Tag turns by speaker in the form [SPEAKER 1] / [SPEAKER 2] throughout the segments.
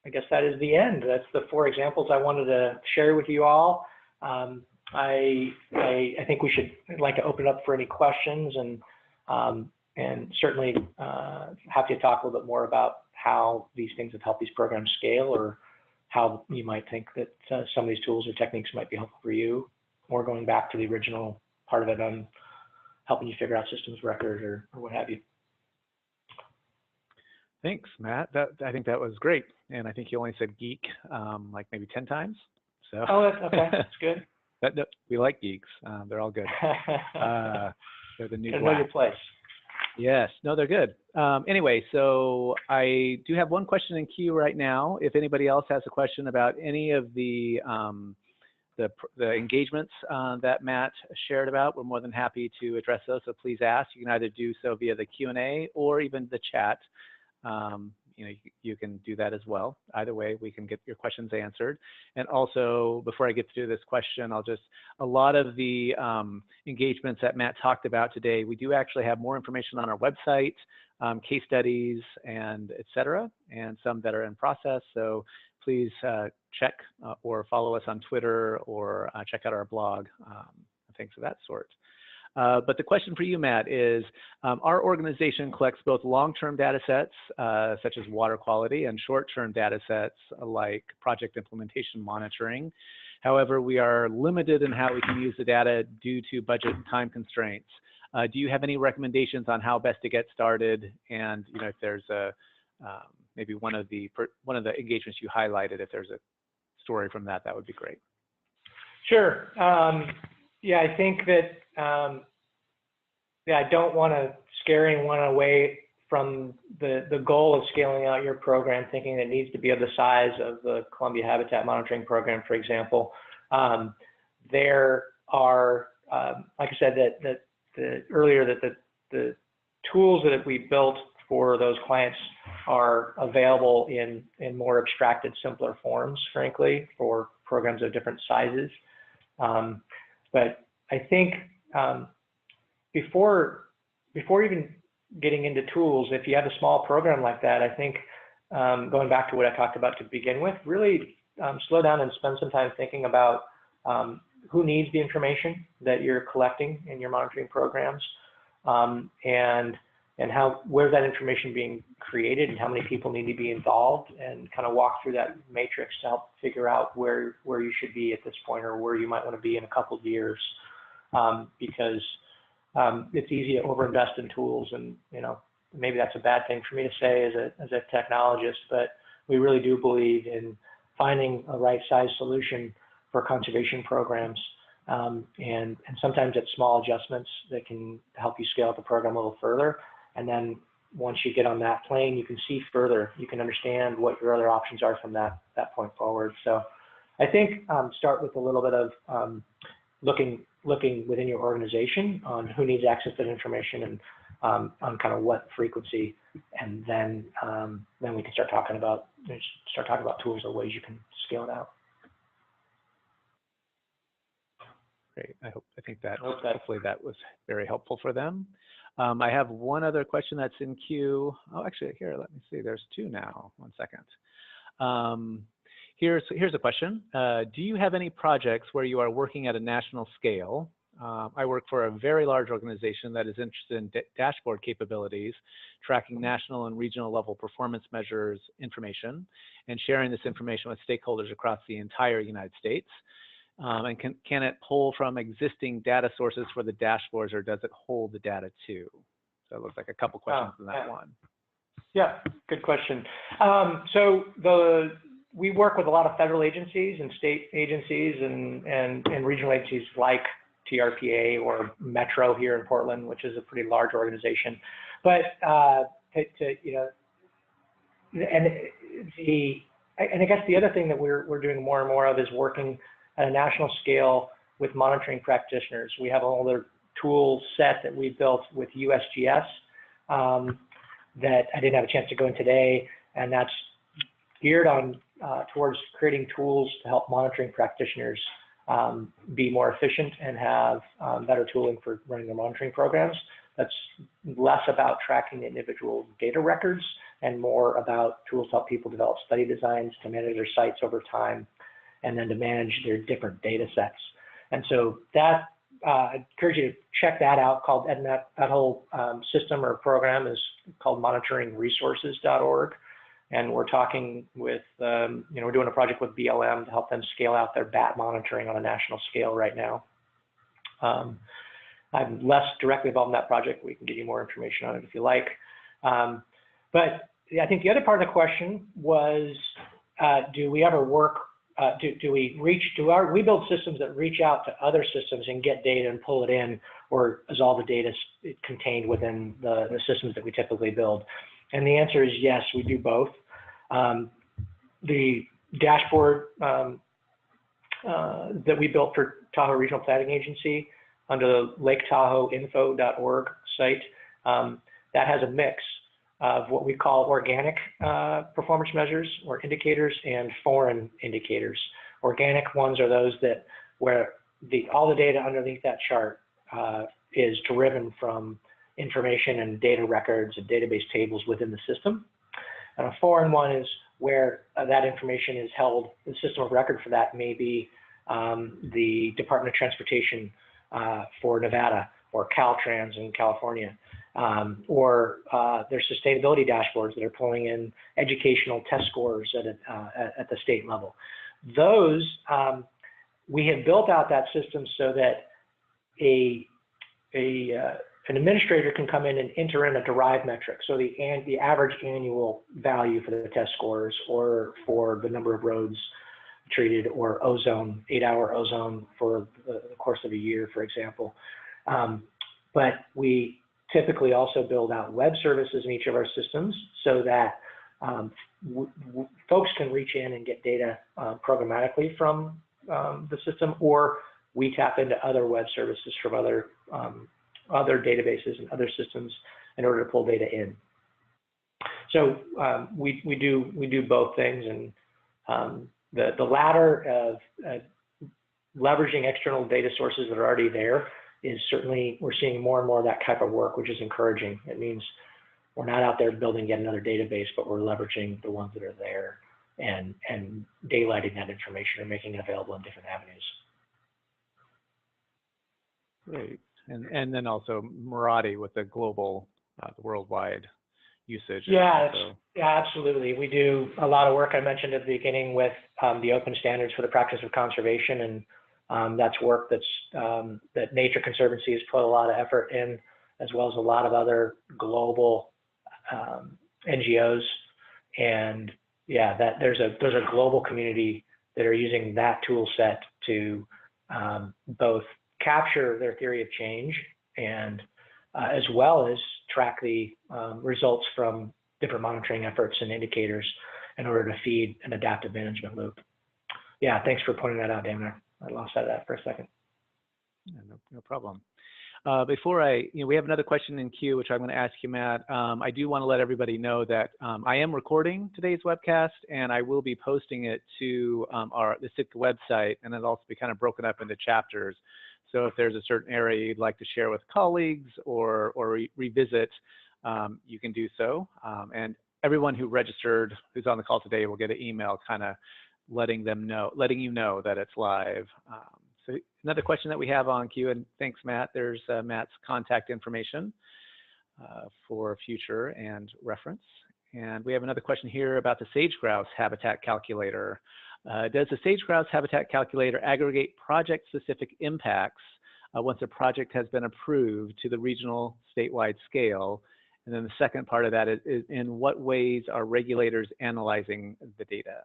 [SPEAKER 1] I guess that is the end. That's the 4 examples I wanted to share with you all. I think I'd like to open it up for any questions, and certainly happy to talk a little bit more about how these things have helped these programs scale, or how you might think that some of these tools or techniques might be helpful for you, or going back to the original part of it on helping you figure out systems of record or what have you.
[SPEAKER 2] Thanks, Matt. I think that was great. And I think you only said geek like maybe 10 times. So.
[SPEAKER 1] Oh, okay. That's good.
[SPEAKER 2] We like geeks. They're all good. They're the new black.
[SPEAKER 1] Know your place.
[SPEAKER 2] Yes. No, they're good. Anyway, so I do have one question in queue right now. If anybody else has a question about any of the engagements that Matt shared about, we're more than happy to address those. So please ask. You can either do so via the Q&A or even the chat. You can do that as well. Either way, we can get your questions answered. And also, before I get to this question, a lot of the engagements that Matt talked about today, we do actually have more information on our website, case studies, and et cetera, and some that are in process. So please check or follow us on Twitter, or check out our blog, things of that sort. But the question for you, Matt, is our organization collects both long-term data sets, such as water quality, and short-term data sets like project implementation monitoring. However, we are limited in how we can use the data due to budget and time constraints. Do you have any recommendations on how best to get started? And if there's maybe one of the engagements you highlighted, if there's a story from that, that would be great.
[SPEAKER 1] Sure. Yeah, I think that I don't want to scare anyone away from the goal of scaling out your program, thinking it needs to be of the size of the Columbia Habitat Monitoring Program, for example. There are, like I said, earlier, that the tools that we built for those clients are available in more abstracted, simpler forms, frankly, for programs of different sizes. But I think before even getting into tools, if you have a small program like that, I think going back to what I talked about to begin with, really slow down and spend some time thinking about who needs the information that you're collecting in your monitoring programs, and where's that information being created, and how many people need to be involved, and kind of walk through that matrix to help figure out where you should be at this point, or where you might want to be in a couple of years, because it's easy to overinvest in tools, and maybe that's a bad thing for me to say as a technologist, but we really do believe in finding a right size solution for conservation programs, and sometimes it's small adjustments that can help you scale up the program a little further. And then once you get on that plane, you can see further. You can understand what your other options are from that point forward. So I think start with a little bit of looking within your organization on who needs access to that information, and on kind of what frequency, and then we can start talking about tools or ways you can scale it out.
[SPEAKER 2] Great. Hopefully that was very helpful for them. I have one other question that's in queue. Oh, actually, here, let me see. There's 2 now. 1 second. Here's a question. Do you have any projects where you are working at a national scale? I work for a very large organization that is interested in dashboard capabilities, tracking national and regional level performance measures information, and sharing this information with stakeholders across the entire United States. And can it pull from existing data sources for the dashboards, or does it hold the data too? So it looks like a couple questions in that one.
[SPEAKER 1] Yeah, good question. We work with a lot of federal agencies and state agencies and regional agencies like TRPA or Metro here in Portland, which is a pretty large organization. But and I guess the other thing that we're doing more and more of is working at a national scale with monitoring practitioners. We have all the tool set that we built with USGS that I didn't have a chance to go in today, and that's geared on towards creating tools to help monitoring practitioners be more efficient and have better tooling for running their monitoring programs. that's less about tracking the individual data records and more about tools to help people develop study designs to manage their sites over time and then to manage their different data sets. And so that, I encourage you to check that out, called EdMap. That whole system or program is called monitoringresources.org. And we're talking with, we're doing a project with BLM to help them scale out their bat monitoring on a national scale right now. I'm less directly involved in that project. We can give you more information on it if you like. But I think the other part of the question was, do we ever work, do we build systems that reach out to other systems and get data and pull it in, or is all the data contained within the systems that we typically build? And the answer is yes, we do both. The dashboard that we built for Tahoe Regional Planning Agency under the laketahoeinfo.org site, that has a mix of what we call organic performance measures or indicators and foreign indicators. Organic ones are those that where all the data underneath that chart is driven from information and data records and database tables within the system. And a foreign one is where that information is held. The system of record for that may be the Department of Transportation for Nevada, or Caltrans in California, or their sustainability dashboards that are pulling in educational test scores at the state level. Those, we have built out that system so that an administrator can come in and enter in a derived metric. So the average annual value for the test scores, or for the number of roads treated, or ozone, 8-hour ozone for the course of a year, for example. But we typically also build out web services in each of our systems so that folks can reach in and get data programmatically from the system, or we tap into other web services from other databases and other systems in order to pull data in. So we do both things, and the latter of leveraging external data sources that are already there is certainly, we're seeing more and more of that type of work, which is encouraging. It means we're not out there building yet another database, but we're leveraging the ones that are there and daylighting that information and making it available in different avenues.
[SPEAKER 2] Great. And then also Merati with the global, the worldwide usage.
[SPEAKER 1] Yeah, absolutely. We do a lot of work, I mentioned at the beginning, with the open standards for the practice of conservation, and that's work that Nature Conservancy has put a lot of effort in, as well as a lot of other global NGOs. And yeah, there's a global community that are using that tool set to both capture their theory of change and as well as track the results from different monitoring efforts and indicators in order to feed an adaptive management loop. Yeah, thanks for pointing that out, Damon. I lost sight of that for a second.
[SPEAKER 2] Yeah, no problem. Before we have another question in queue, which I'm going to ask you, Matt. I do want to let everybody know that I am recording today's webcast, and I will be posting it to the Sitka website, and it'll also be kind of broken up into chapters. So if there's a certain area you'd like to share with colleagues or revisit, you can do so. And everyone who registered, who's on the call today, will get an email kind of letting you know that it's live. So another question that we have on queue, and thanks, Matt. There's Matt's contact information for future and reference. And we have another question here about the sage-grouse habitat calculator. Does the sage-grouse habitat calculator aggregate project-specific impacts once a project has been approved to the regional statewide scale? And then the second part of that is in what ways are regulators analyzing the data?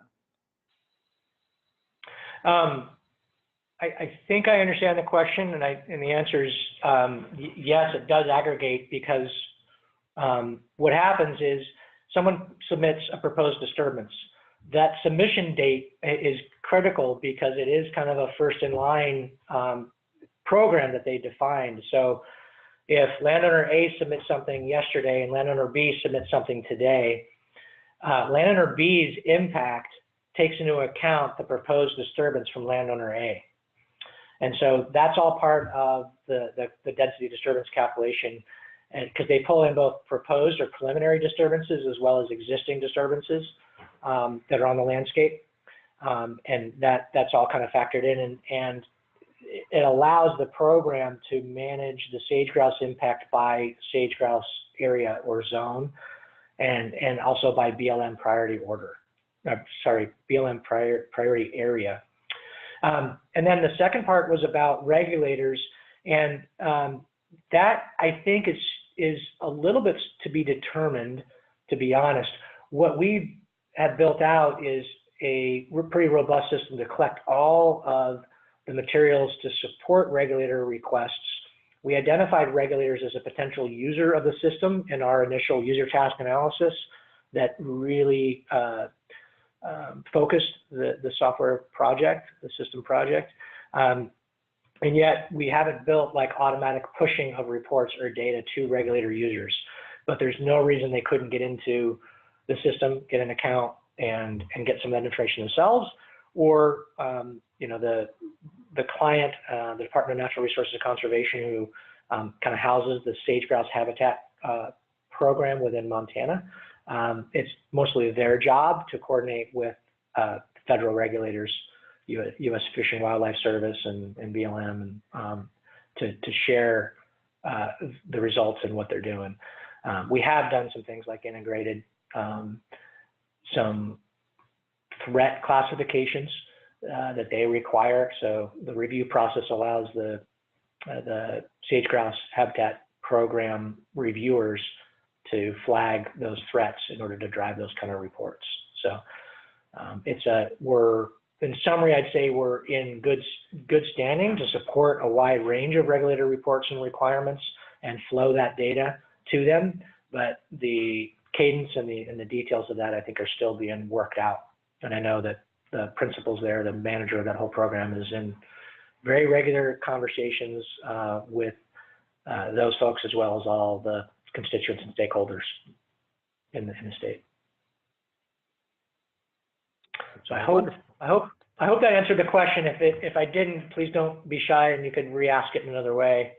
[SPEAKER 1] I think I understand the question, and the answer is yes, it does aggregate, because what happens is someone submits a proposed disturbance. That submission date is critical because it is kind of a first in line program that they defined. So if landowner A submits something yesterday and landowner B submits something today, landowner B's impact takes into account the proposed disturbance from landowner A. And so that's all part of the density disturbance calculation. because they pull in both proposed or preliminary disturbances as well as existing disturbances that are on the landscape. And that's all kind of factored in, and it allows the program to manage the sage-grouse impact by sage-grouse area or zone, and also by BLM priority order. BLM priority area. And then the second part was about regulators, and that I think is a little bit to be determined, to be honest. What we have built out is a pretty robust system to collect all of the materials to support regulator requests. We identified regulators as a potential user of the system in our initial user task analysis that really focused the software project, the system project. And yet we haven't built like automatic pushing of reports or data to regulator users, but there's no reason they couldn't get into the system, get an account, and get some of that information themselves, or you know, the client, the Department of Natural Resources and Conservation, who kind of houses the sage-grouse habitat program within Montana. It's mostly their job to coordinate with federal regulators, U.S. Fish and Wildlife Service and BLM, and to share the results and what they're doing. We have done some things like integrated some threat classifications that they require. So the review process allows the sage-grouse habitat program reviewers to flag those threats in order to drive those kind of reports. So we're, in summary, I'd say we're in good standing to support a wide range of regulator reports and requirements and flow that data to them. But the cadence and the details of that, I think, are still being worked out. And I know that the principals there, the manager of that whole program, is in very regular conversations with those folks, as well as all the constituents and stakeholders in the state. So I hope that answered the question. If I didn't, please don't be shy, and you can re-ask it in another way.